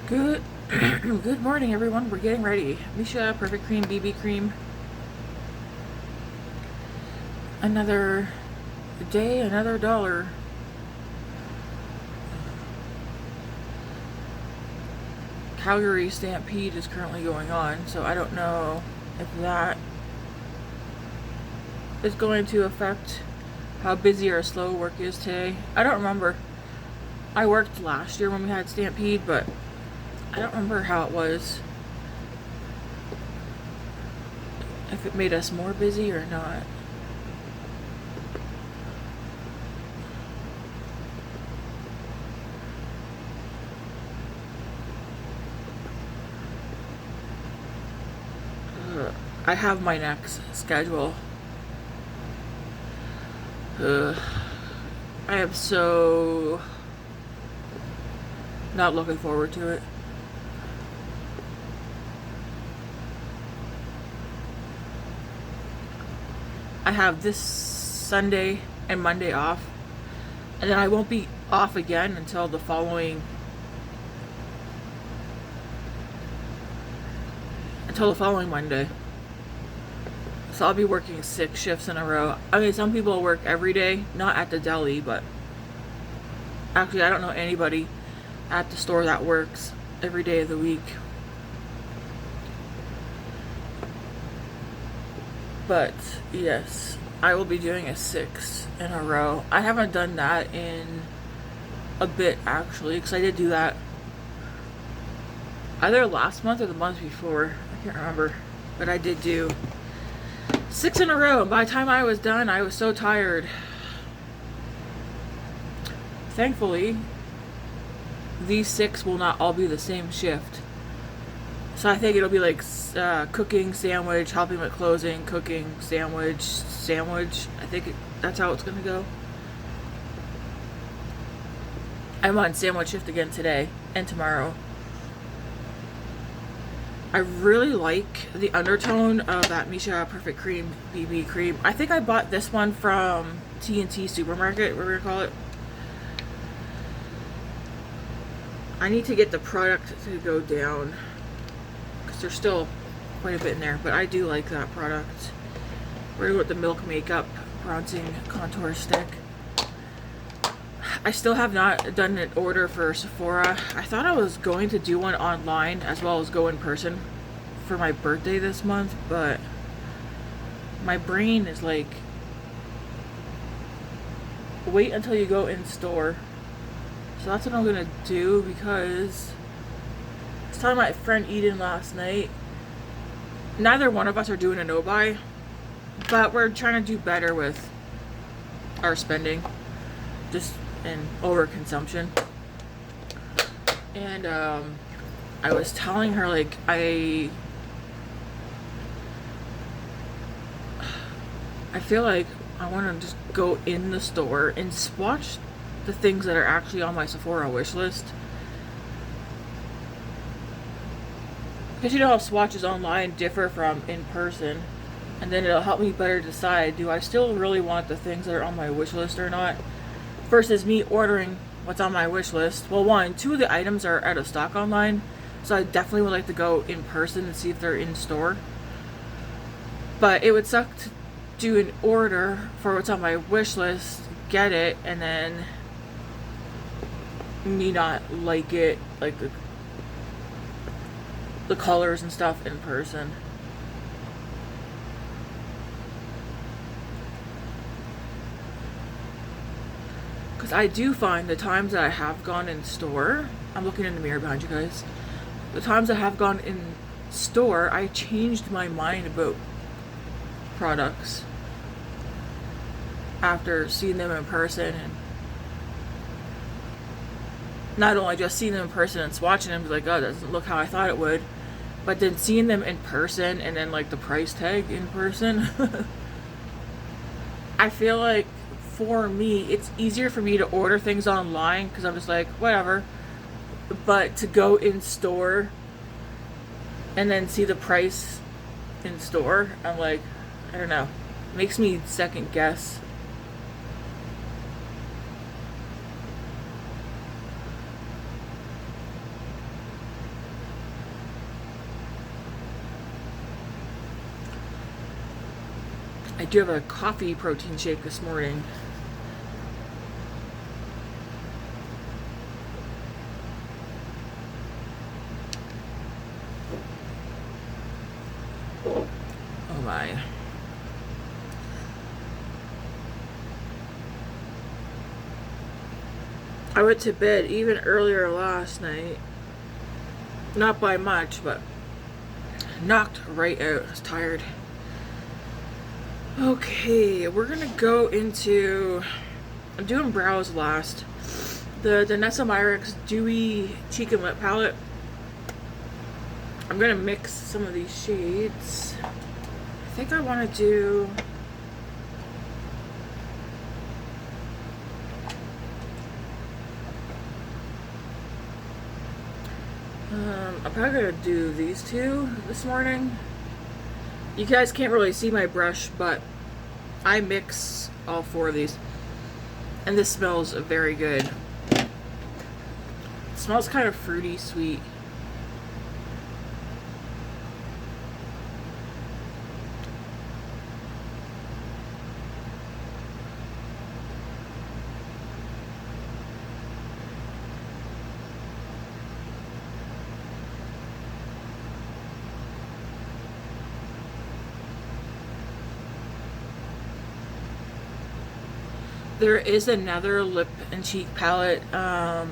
Good good morning, everyone. We're getting ready. Missha Perfect Cream BB Cream. Another day, another dollar. Calgary Stampede is currently going on, so I don't know if that is going to affect how busy or slow work is today. I don't remember. I worked last year when we had Stampede, but I don't remember how it was. If it made us more busy or not. I have my next schedule. I am so not looking forward to it. I have this Sunday and Monday off, and then I won't be off again until the following Monday. So I'll be working 6 shifts in a row. I mean, some people work every day, not at the deli, but actually I don't know anybody at the store that works every day of the week. But yes, I will be doing a 6 in a row. I haven't done that in a bit, actually, because I did do that either last month or the month before. I can't remember, but I did do 6 in a row, and by the time I was done, I was so tired. Thankfully, these 6 will not all be the same shift. So I think it'll be like cooking, sandwich, helping with closing, cooking, sandwich, sandwich. I think that's how it's going to go. I'm on sandwich shift again today and tomorrow. I really like the undertone of that Missha Perfect Cream BB Cream. I think I bought this one from T&T Supermarket, whatever you call it. I need to get the product to go down, because there's still quite a bit in there, but I do like that product. We're going to go with the Milk Makeup Bronzing Contour Stick. I still have not done an order for Sephora. I thought I was going to do one online as well as go in person for my birthday this month, but my brain is like, wait until you go in store. So that's what I'm gonna do, because I was telling my friend Eden last night, neither one of us are doing a no-buy, but we're trying to do better with our spending, just in overconsumption. And I was telling her, like, I feel like I want to just go in the store and swatch the things that are actually on my Sephora wish list. Because you know how swatches online differ from in person, and then it'll help me better decide, do I still really want the things that are on my wish list or not, versus me ordering what's on my wish list. Well, 2 of the items are out of stock online, so I definitely would like to go in person and see if they're in store. But it would suck to do an order for what's on my wish list, get it, and then me not like it, like the colors and stuff in person. Because I do find the times that I have gone in store, I'm looking in the mirror behind you guys, the times I have gone in store, I changed my mind about products after seeing them in person, and not only just seeing them in person and swatching them, like, oh, that doesn't look how I thought it would, but then seeing them in person and then like the price tag in person. I feel like for me, it's easier for me to order things online because I'm just like, whatever. But to go in store and then see the price in store, I'm like, I don't know. It makes me second guess. I do have a coffee protein shake this morning. Oh my. I went to bed even earlier last night. Not by much, but knocked right out. I was tired. Okay, we're gonna go into, I'm doing brows last. The Danessa Myricks Dewy Cheek and Lip Palette. I'm gonna mix some of these shades. I think I wanna do, I'm probably gonna do these two this morning. You guys can't really see my brush, but I mix all four of these. And this smells very good. It smells kind of fruity, sweet. There is another lip and cheek palette.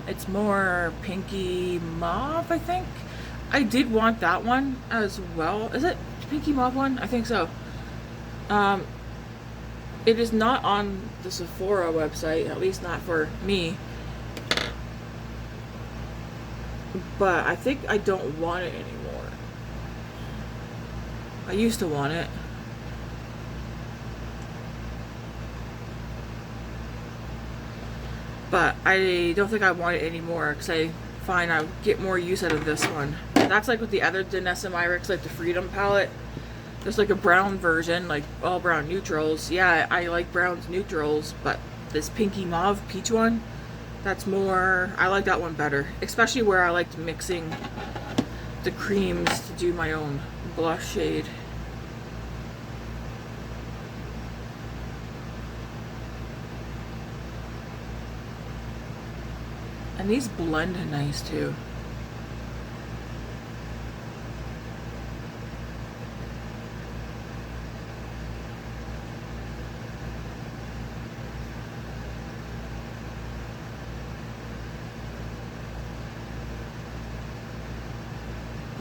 It's more pinky mauve, I think. I did want that one as well. Is it pinky mauve one? I think so. It is not on the Sephora website, at least not for me. But I think I don't want it anymore. I used to want it. But I don't think I want it anymore because I find I get more use out of this one. That's like with the other Danessa Myricks, like the Freedom palette. There's like a brown version, like all brown neutrals. Yeah, I like browns neutrals, but this pinky mauve peach one, that's more, I like that one better. Especially where I liked mixing the creams to do my own blush shade. And these blend nice too.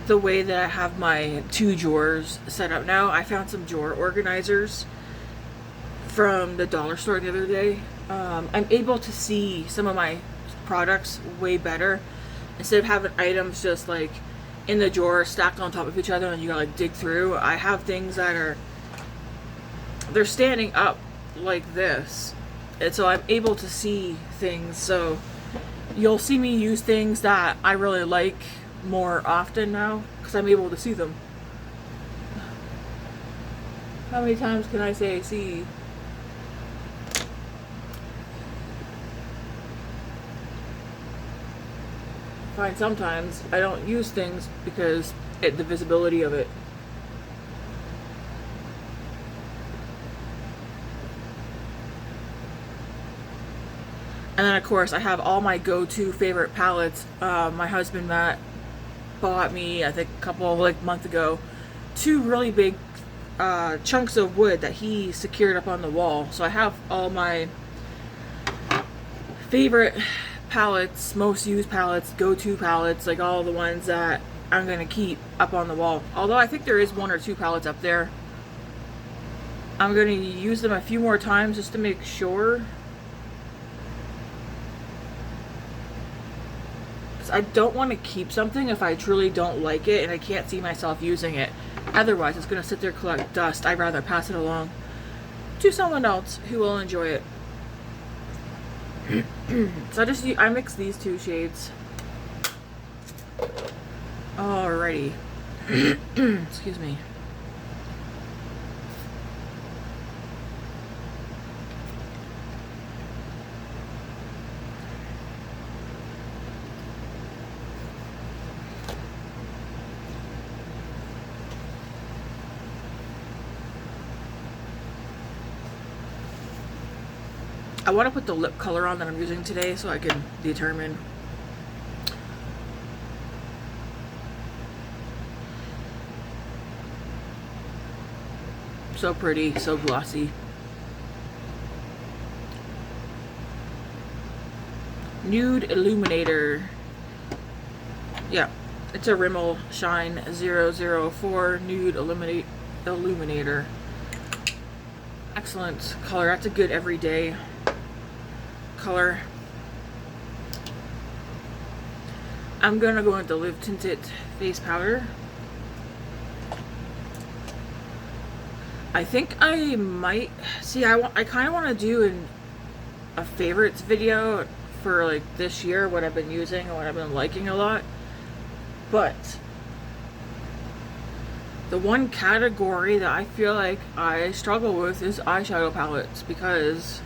The way that I have my two drawers set up now, I found some drawer organizers from the dollar store the other day. I'm able to see some of my products way better instead of having items just like in the drawer stacked on top of each other and you gotta like dig through. I have things that are, they're standing up like this, and so I'm able to see things. So you'll see me use things that I really like more often now because I'm able to see them. How many times can I say see? Fine, sometimes I don't use things because the visibility of it. And then of course I have all my go-to favorite palettes. My husband Matt bought me, I think a couple like months ago, two really big chunks of wood that he secured up on the wall. So I have all my favorite palettes, most used palettes, go-to palettes, like all the ones that I'm gonna keep up on the wall. Although I think there is one or two palettes up there. I'm gonna use them a few more times just to make sure. I don't want to keep something if I truly don't like it and I can't see myself using it. Otherwise, it's going to sit there, collect dust. I'd rather pass it along to someone else who will enjoy it. So I mix these two shades. Alrighty. Excuse me. I want to put the lip color on that I'm using today so I can determine. So pretty, so glossy. Nude Illuminator. Yeah, it's a Rimmel Shine 004 Nude Illuminator. Excellent color. That's a good everyday color. I'm gonna go into Live Tinted face powder. I think I might see. I kind of want to do a favorites video for like this year, what I've been using and what I've been liking a lot. But the one category that I feel like I struggle with is eyeshadow palettes, because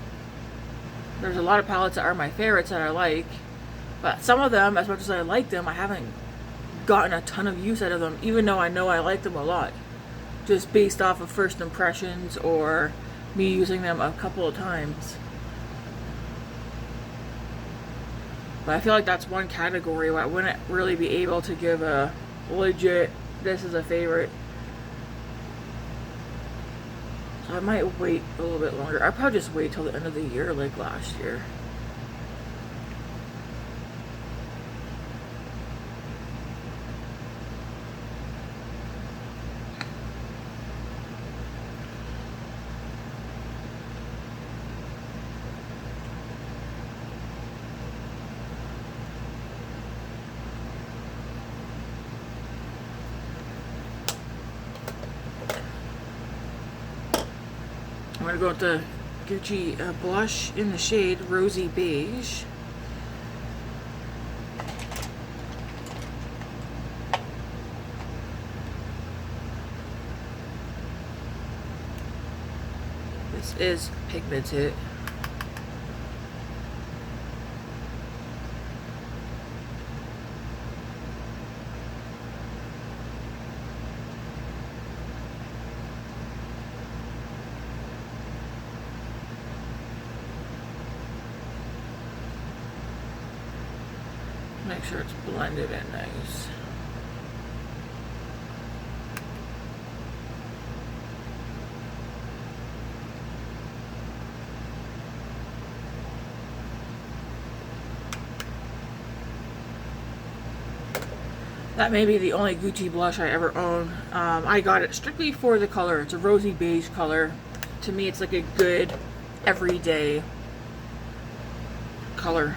there's a lot of palettes that are my favorites that I like, but some of them, as much as I like them, I haven't gotten a ton of use out of them, even though I know I like them a lot, just based off of first impressions or me using them a couple of times. But I feel like that's one category where I wouldn't really be able to give a legit, this is a favorite. So I might wait a little bit longer. I'll probably just wait till the end of the year like last year. I'm going to go with the Gucci blush in the shade Rosy Beige. This is pigmented. Make sure it's blended in nice. That may be the only Gucci blush I ever own. I got it strictly for the color. It's a rosy beige color. To me, it's like a good everyday color.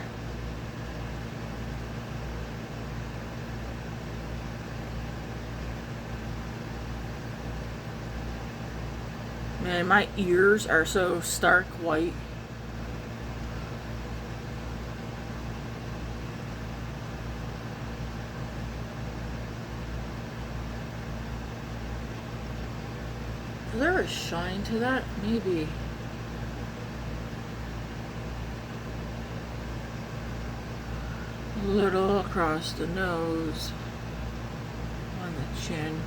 Man, my ears are so stark white. Is there a shine to that? Maybe. A little across the nose, on the chin.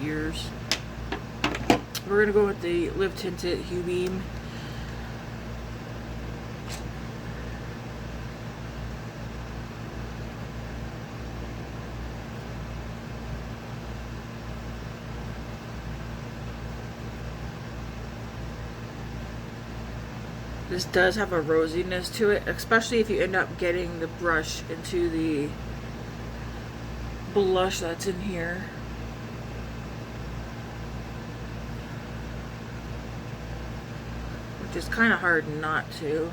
Ears. We're gonna go with the Live Tinted Huebeam. This does have a rosiness to it, especially if you end up getting the brush into the blush that's in here. Which is kind of hard not to.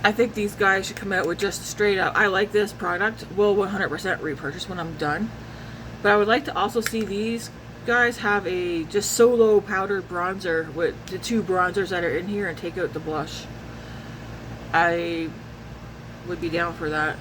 I think these guys should come out with just straight up, I like this product, will 100% repurchase when I'm done. But I would like to also see these guys have a just solo powdered bronzer with the two bronzers that are in here and take out the blush. I would be down for that.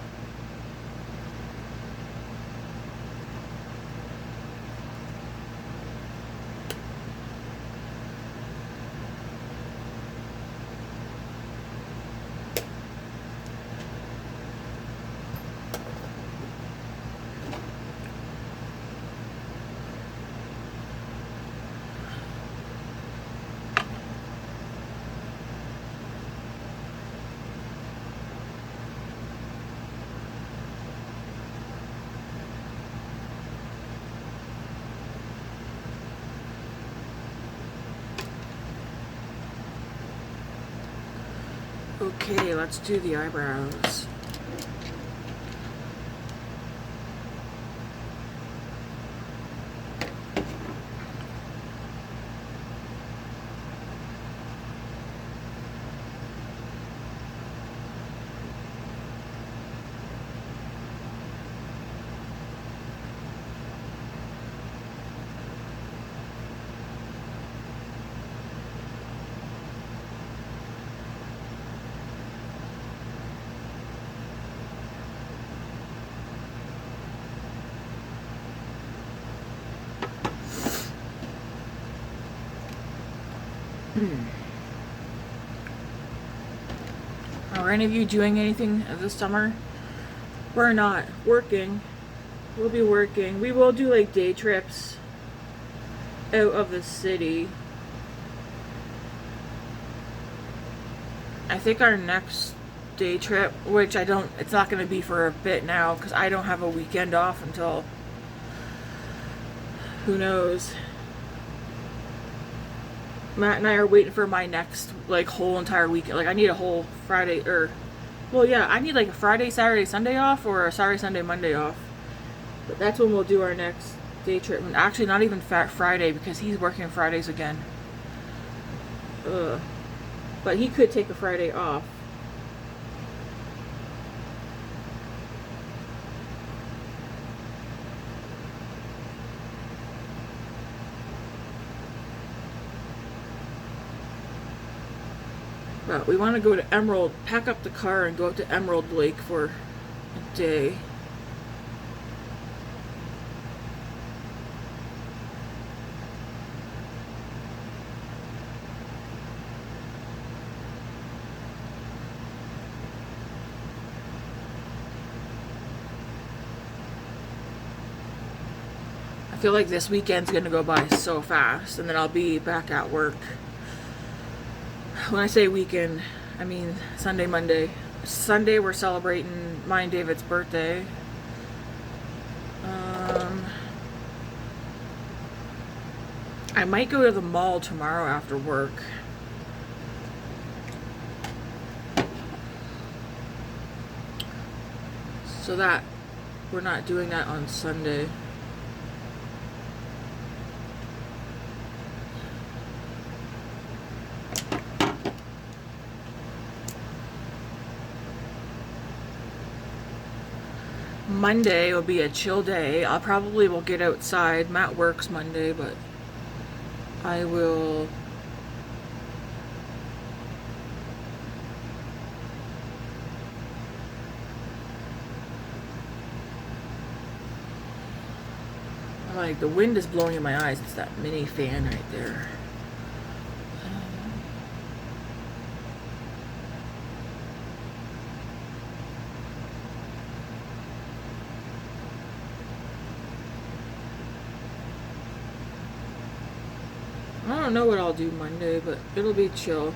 Okay, let's do the eyebrows. Are any of you doing anything this summer? We're not. Working. We'll be working. We will do like day trips out of the city. I think our next day trip, which it's not going to be for a bit now because I don't have a weekend off until who knows. Matt and I are waiting for my next like whole entire weekend. Like I need a whole Friday I need like a Friday, Saturday, Sunday off or a Saturday, Sunday, Monday off. But that's when we'll do our next day trip. And actually not even Friday because he's working Fridays again. But he could take a Friday off. But we want to go to Emerald, pack up the car and go out to Emerald Lake for a day. I feel like this weekend's gonna go by so fast and then I'll be back at work. When I say weekend, I mean Sunday, Monday. Sunday we're celebrating mine and David's birthday. I might go to the mall tomorrow after work. So that we're not doing that on Sunday. Monday will be a chill day. I probably will get outside. Matt works Monday, but I will like the wind is blowing in my eyes. It's that mini fan right there. I don't know what I'll do Monday, but it'll be chill.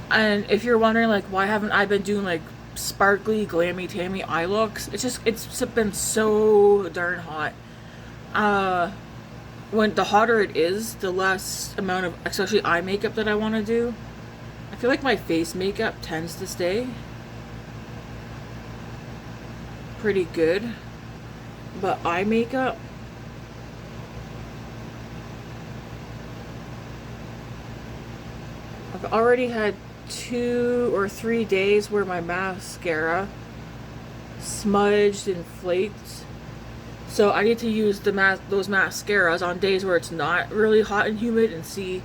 And if you're wondering like why haven't I been doing like sparkly glammy tammy eye looks, it's been so darn hot. When the hotter it is, the less amount of especially eye makeup that I want to do. I feel like my face makeup tends to stay pretty good, but eye makeup, I've already had 2 or 3 days where my mascara smudged and flaked. So I need to use those mascaras on days where it's not really hot and humid and see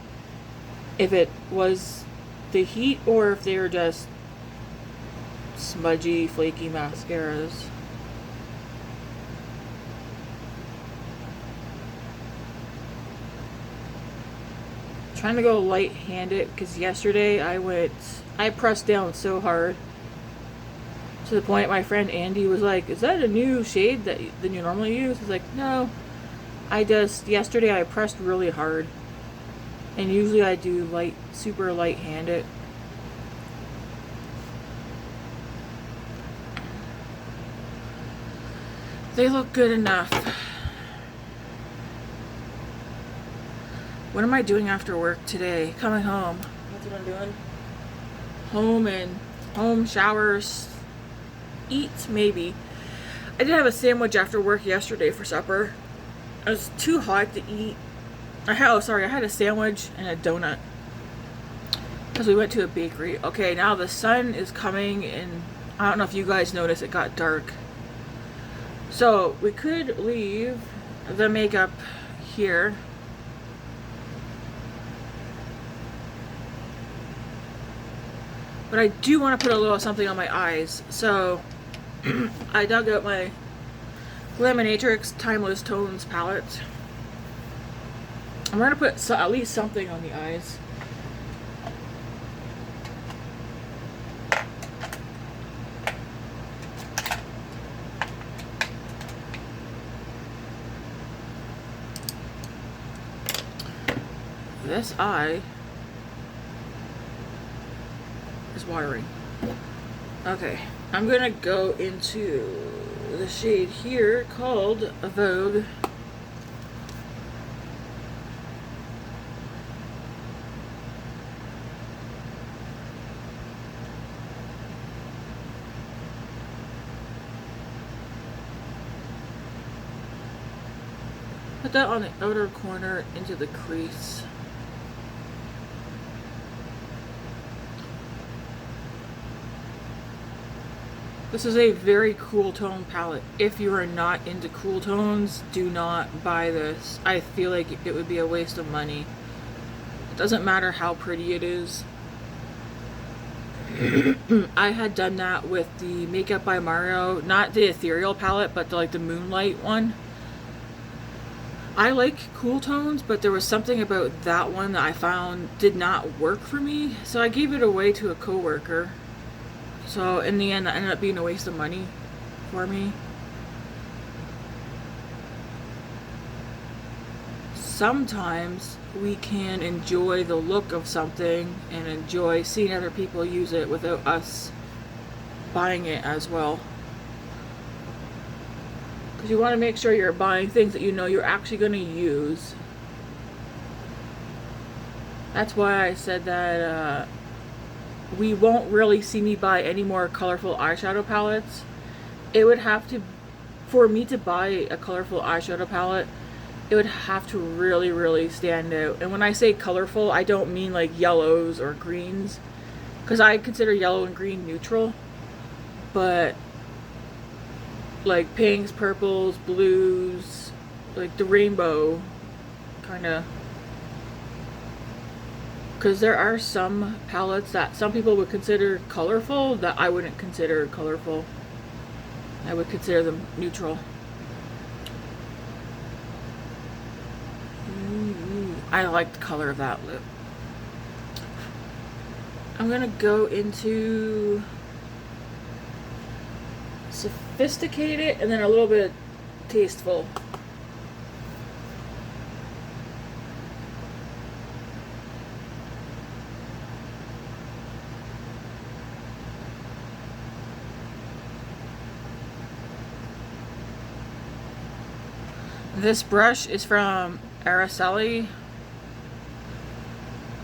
if it was the heat or if they were just smudgy, flaky mascaras. Trying to go light-handed because yesterday I pressed down so hard to the point my friend Andy was like, "Is that a new shade that you normally use?" I was like, "No, yesterday I pressed really hard, and usually I do super light-handed." They look good enough. What am I doing after work today? Coming home. That's what I'm doing. home and home, showers, eat, maybe. I did have a sandwich after work yesterday for supper. It was too hot to eat. I had a sandwich and a donut because we went to a bakery. Okay, now the sun is coming and I don't know if you guys noticed, it got dark. So we could leave the makeup here. But I do want to put a little something on my eyes. So I dug out my Glaminatrix Timeless Tones palette. I'm going to put at least something on the eyes. This eye is watering. Okay, I'm gonna go into the shade here called Vogue. Put that on the outer corner into the crease. This is a very cool tone palette. If you are not into cool tones, do not buy this. I feel like it would be a waste of money. It doesn't matter how pretty it is. I had done that with the Makeup by Mario, not the ethereal palette, but the Moonlight one. I like cool tones, but there was something about that one that I found did not work for me, so I gave it away to a coworker. So in the end, that ended up being a waste of money for me. Sometimes we can enjoy the look of something and enjoy seeing other people use it without us buying it as well. Because you want to make sure you're buying things that you know you're actually going to use. That's why I said that we won't really see me buy any more colorful eyeshadow palettes. It would have to, for me to buy a colorful eyeshadow palette, it would have to really, really stand out. And when I say colorful, I don't mean like yellows or greens, because I consider yellow and green neutral. But like pinks, purples, blues, like the rainbow kind of. Because there are some palettes that some people would consider colorful that I wouldn't consider colorful. I would consider them neutral. I like the color of that lip. I'm going to go into Sophisticated and then a little bit Tasteful. This brush is from Araceli.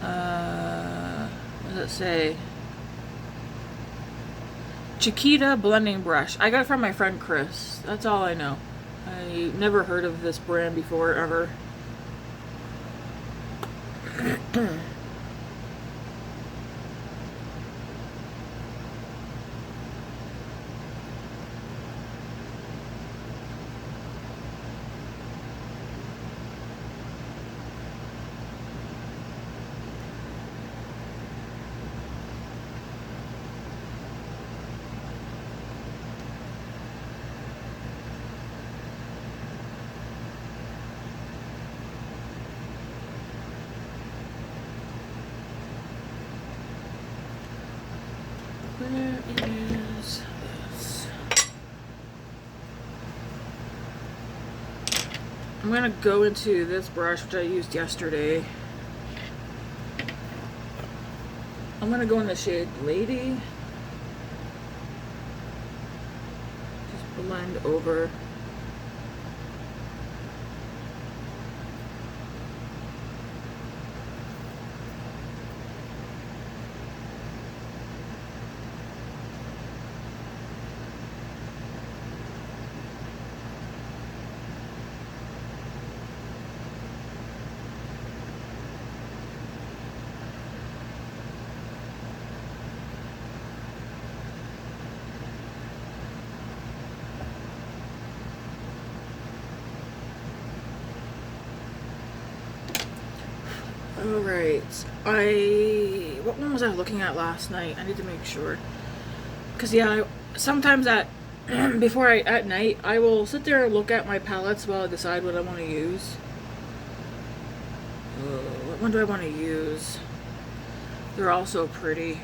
What does it say? Chiquita blending brush. I got it from my friend Chris. That's all I know. I never heard of this brand before, ever. Where is this? I'm going to go into this brush, which I used yesterday. I'm going to go in the shade Lady. Just blend over. Alright, what one was I looking at last night? I need to make sure. Because, yeah, sometimes at night, I will sit there and look at my palettes while I decide what I want to use. What one do I want to use? They're all so pretty.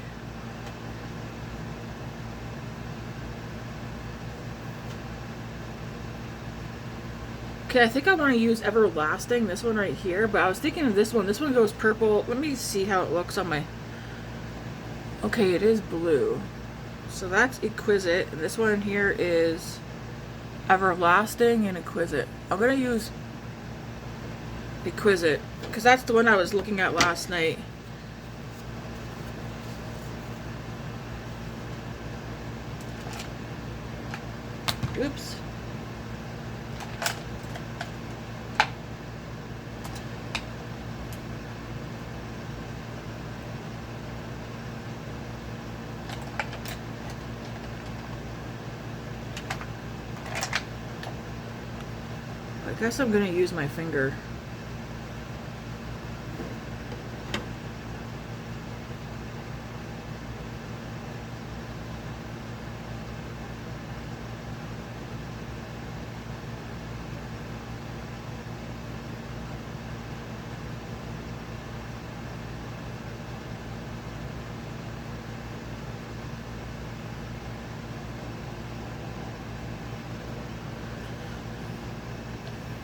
Okay, I think I want to use Everlasting, this one right here, but I was thinking of this one. This one goes purple. Let me see how it looks on my... Okay, it is blue. So that's Exquisite, and this one here is Everlasting and Exquisite. I'm going to use Exquisite, because that's the one I was looking at last night. Oops. I guess I'm gonna use my finger.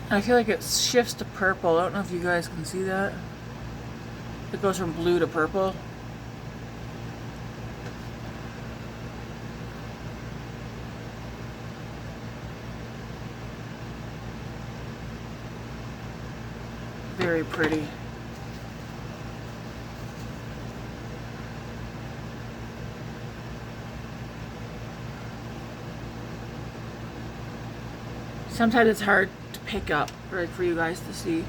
I feel like it shifts to purple. I don't know if you guys can see that. It goes from blue to purple. Very pretty. Sometimes it's hard to pick up, right, for you guys to see.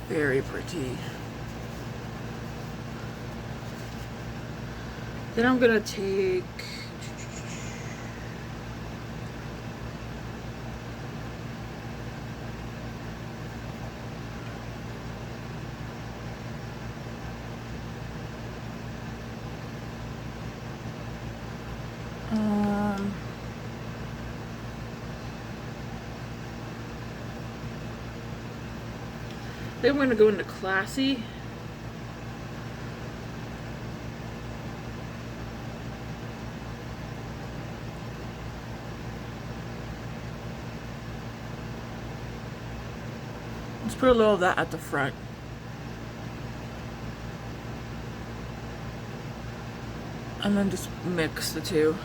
Very pretty. Then I'm gonna take then we're going to go into Classy. Let's put a little of that at the front. And then just mix the two.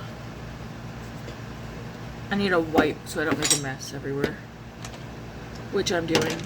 I need a wipe so I don't make a mess everywhere, which I'm doing.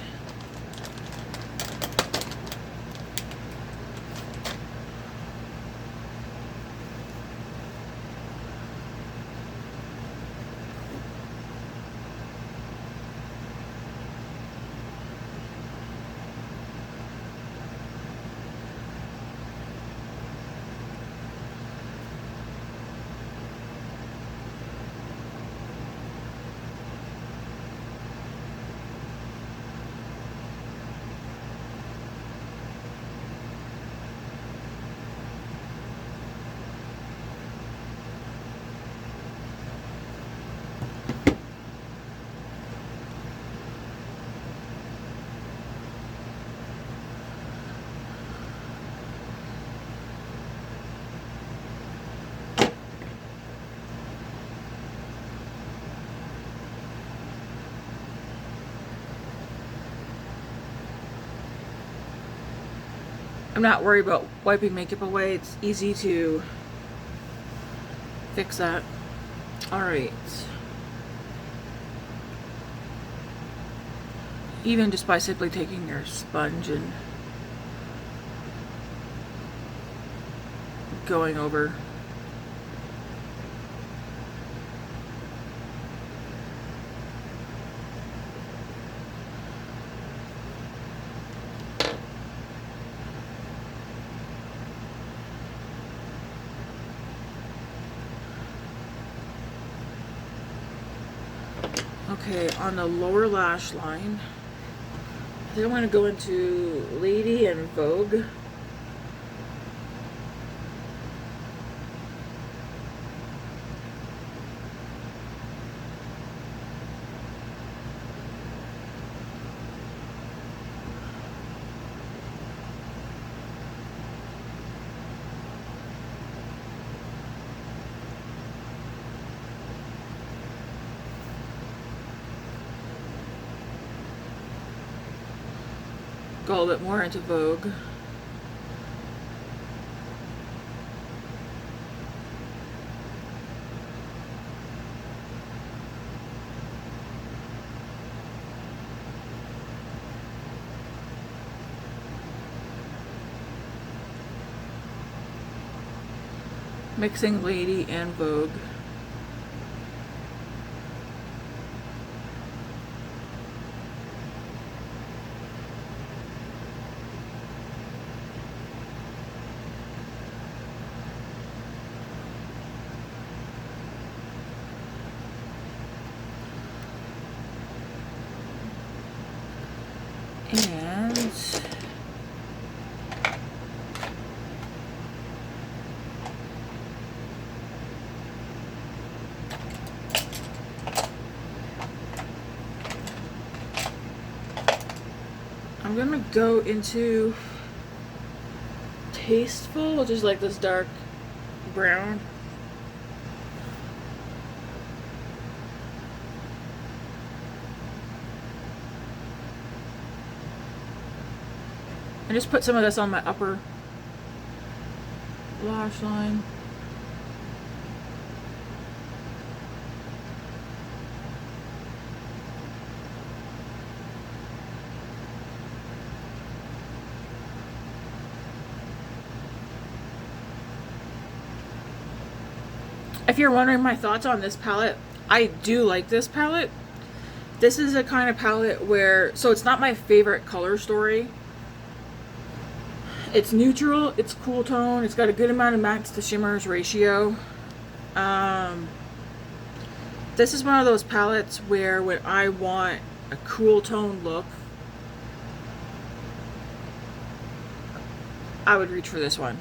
I'm not worried about wiping makeup away. It's easy to fix that. Alright. Even just by simply taking your sponge and going over. Okay, on the lower lash line, I think I'm going to go into Lady and Vogue. Go a little bit more into Vogue. Mixing Lady and Vogue. And I'm gonna go into Tasteful, which is like this dark brown. And just put some of this on my upper lash line. If you're wondering my thoughts on this palette, I do like this palette. This is a kind of palette where, so it's not my favorite color story. It's neutral, it's cool tone, it's got a good amount of mattes to shimmers ratio. This is one of those palettes where when I want a cool tone look, I would reach for this one.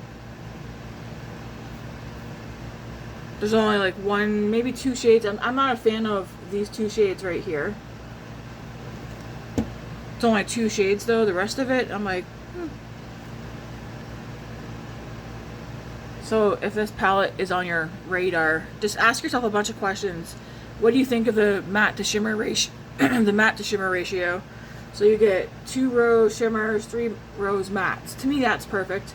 There's only like one, maybe two shades. I'm not a fan of these two shades right here. It's only two shades though. The rest of it, I'm like, So if this palette is on your radar, just ask yourself a bunch of questions. What do you think of the matte to shimmer ratio? The matte to shimmer ratio. So you get 2 rows shimmers, 3 rows mattes. To me, that's perfect.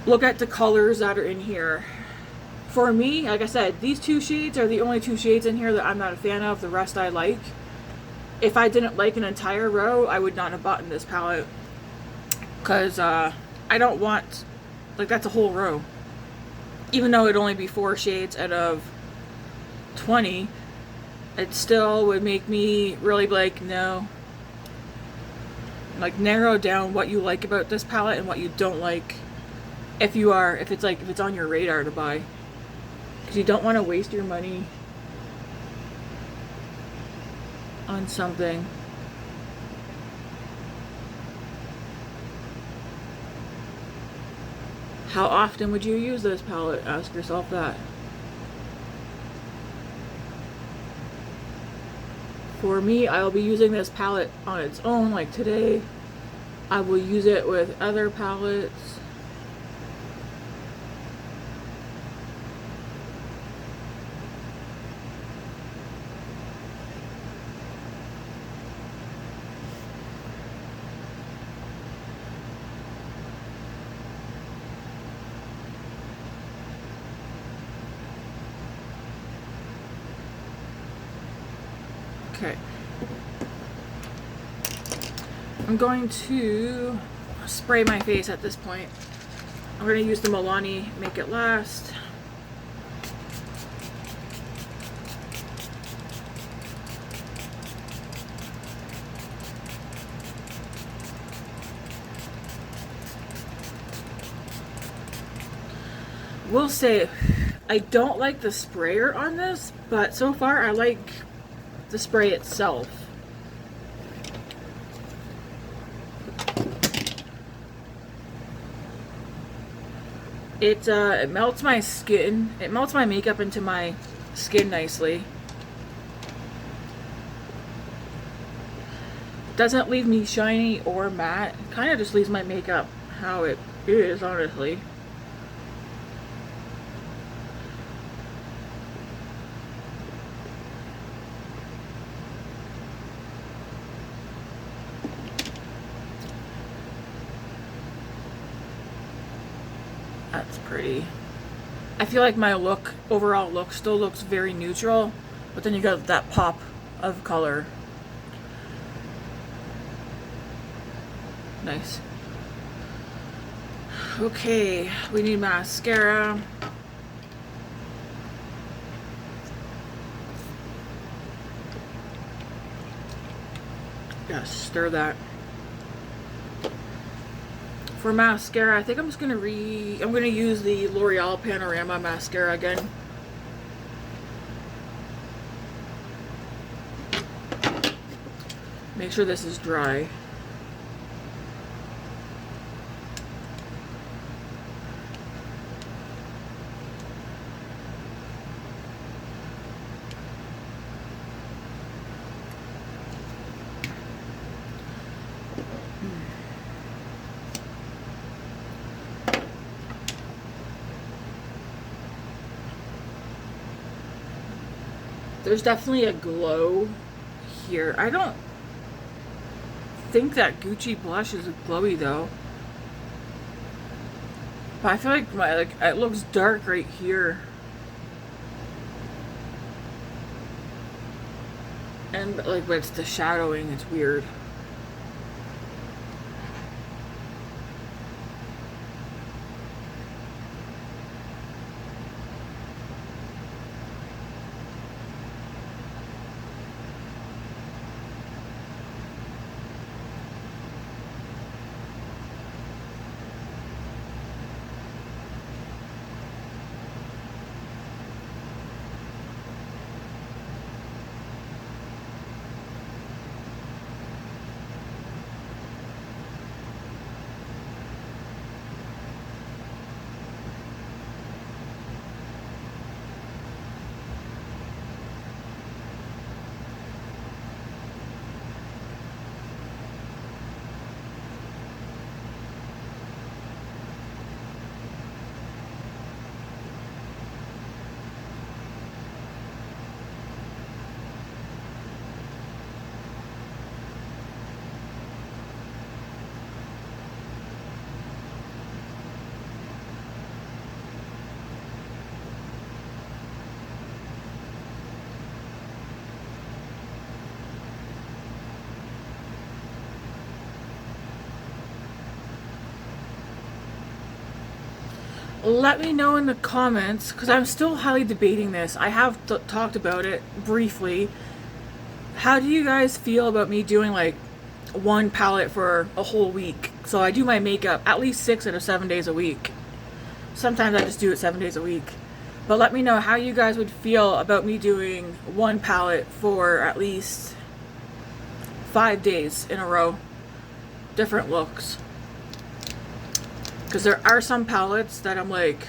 Look at the colors that are in here. For me, like I said, these two shades are the only two shades in here that I'm not a fan of. The rest I like. If I didn't like an entire row, I would not have bought this palette. Because I don't want, like, that's a whole row. Even though it'd only be 4 shades out of 20, it still would make me really be like, no. Like, narrow down what you like about this palette and what you don't like. If it's on your radar to buy. Because you don't want to waste your money on something. How often would you use this palette? Ask yourself that. For me, I'll be using this palette on its own, like today. I will use it with other palettes. Okay. I'm going to spray my face at this point. I'm going to use the Milani Make It Last. Will say I don't like the sprayer on this, but so far I like the spray itself. It melts my skin. It melts my makeup into my skin nicely. Doesn't leave me shiny or matte. Kind of just leaves my makeup how it is, honestly. That's pretty. I feel like my look, overall look, still looks very neutral, but then you got that pop of color. Nice. Okay, we need mascara. Gotta stir that. For mascara, I think I'm just gonna use the L'Oreal Panorama mascara again. Make sure this is dry. There's definitely a glow here. I don't think that Gucci blush is glowy though. But I feel like it looks dark right here. And like when it's the shadowing, it's weird. Let me know in the comments, because I'm still highly debating this. I have talked about it briefly. How do you guys feel about me doing like one palette for a whole week? So I do my makeup at least 6 out of 7 days a week. Sometimes I just do it 7 days a week. But let me know how you guys would feel about me doing one palette for at least 5 days in a row. Different looks. Because there are some palettes that I'm like,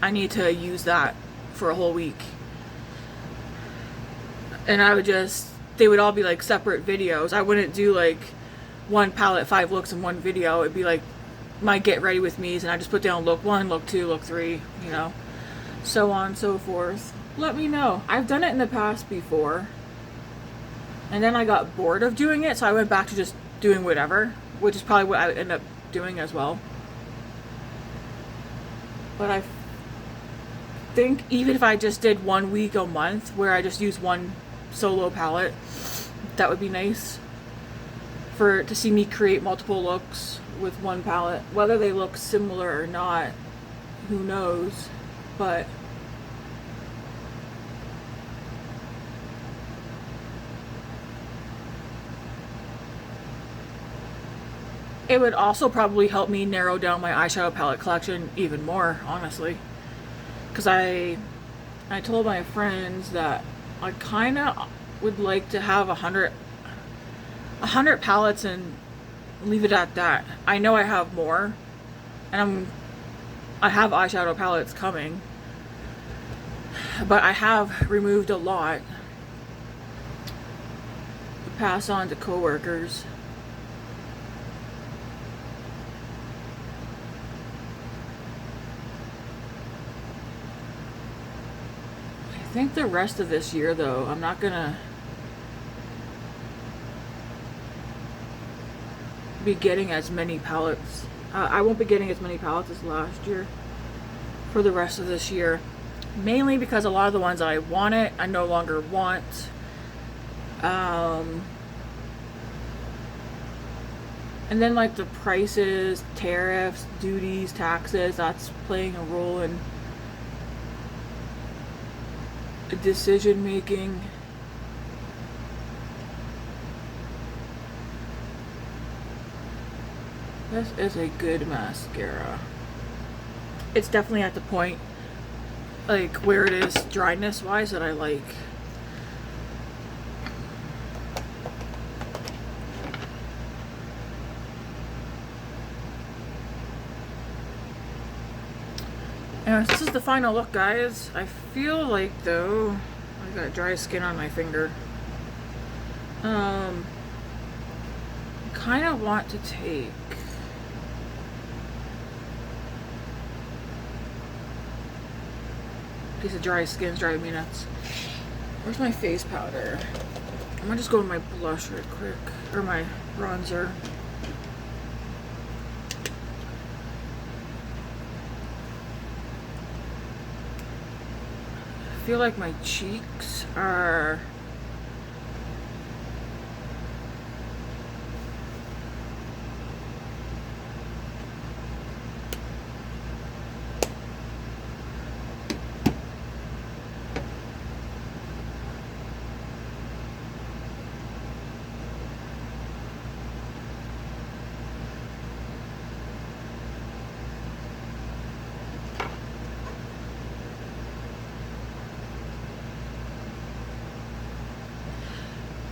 I need to use that for a whole week. And I would just, they would all be like separate videos. I wouldn't do like one palette, 5 looks in one video. It'd be like my get ready with me's, and I just put down look 1, look 2, look 3, you know, so on and so forth. Let me know. I've done it in the past before. And then I got bored of doing it, so I went back to just doing whatever, which is probably what I would end up doing as well. But I think even if I just did 1 week a month where I just use one solo palette, that would be nice to see me create multiple looks with one palette. Whether they look similar or not, who knows, but it would also probably help me narrow down my eyeshadow palette collection even more, honestly. Because I told my friends that I kind of would like to have 100 palettes and leave it at that. I know I have more, and I have eyeshadow palettes coming, but I have removed a lot to pass on to coworkers. I think the rest of this year, though, I'm not gonna be getting as many palettes. I won't be getting as many palettes as last year for the rest of this year. Mainly because a lot of the ones I wanted, I no longer want. And then like the prices, tariffs, duties, taxes, that's playing a role in decision making. This is a good mascara. It's definitely at the point, like, where it is dryness wise that I like. Anyways, this is the final look, guys. I feel like, though, I got dry skin on my finger. Kind of want to take piece of dry skin's driving me nuts. Where's my face powder? I'm gonna just go with my blush real quick, or my bronzer. I feel like my cheeks are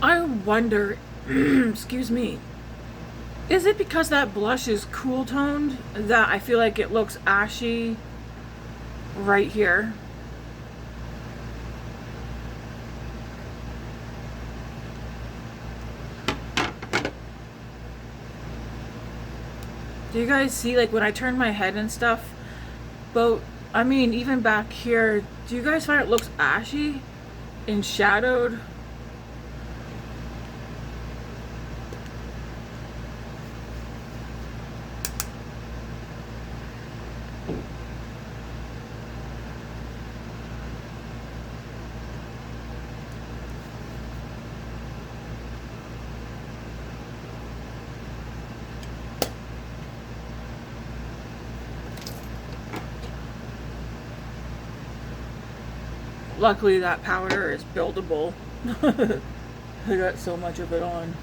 I wonder, excuse me, is it because that blush is cool toned that I feel like it looks ashy right here? Do you guys see, like, when I turn my head and stuff? But, I mean, even back here, do you guys find it looks ashy and shadowed? Luckily that powder is buildable. I got so much of it on.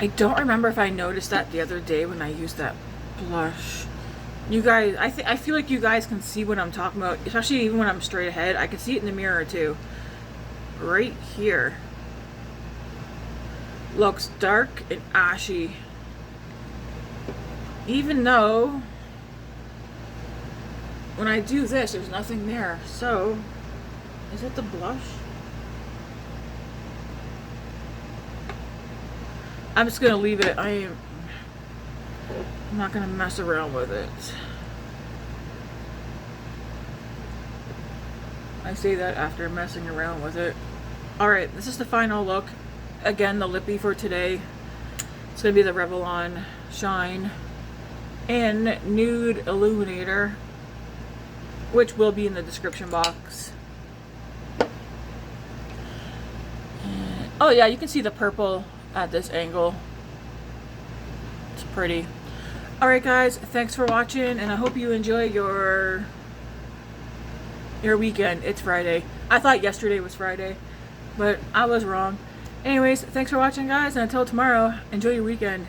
I don't remember if I noticed that the other day when I used that blush. You guys, I feel like you guys can see what I'm talking about, especially even when I'm straight ahead. I can see it in the mirror too. Right here. Looks dark and ashy. Even though when I do this, there's nothing there. So, is it the blush? I'm just gonna leave it. I'm not gonna mess around with it. I say that after messing around with it. Alright, this is the final look. Again, the lippy for today. It's going to be the Revlon Shine in Nude Illuminator, which will be in the description box. And, oh yeah, you can see the purple at this angle. It's pretty. Alright guys, thanks for watching, and I hope you enjoy your weekend. It's Friday. I thought yesterday was Friday, but I was wrong. Anyways, thanks for watching guys, and until tomorrow, enjoy your weekend.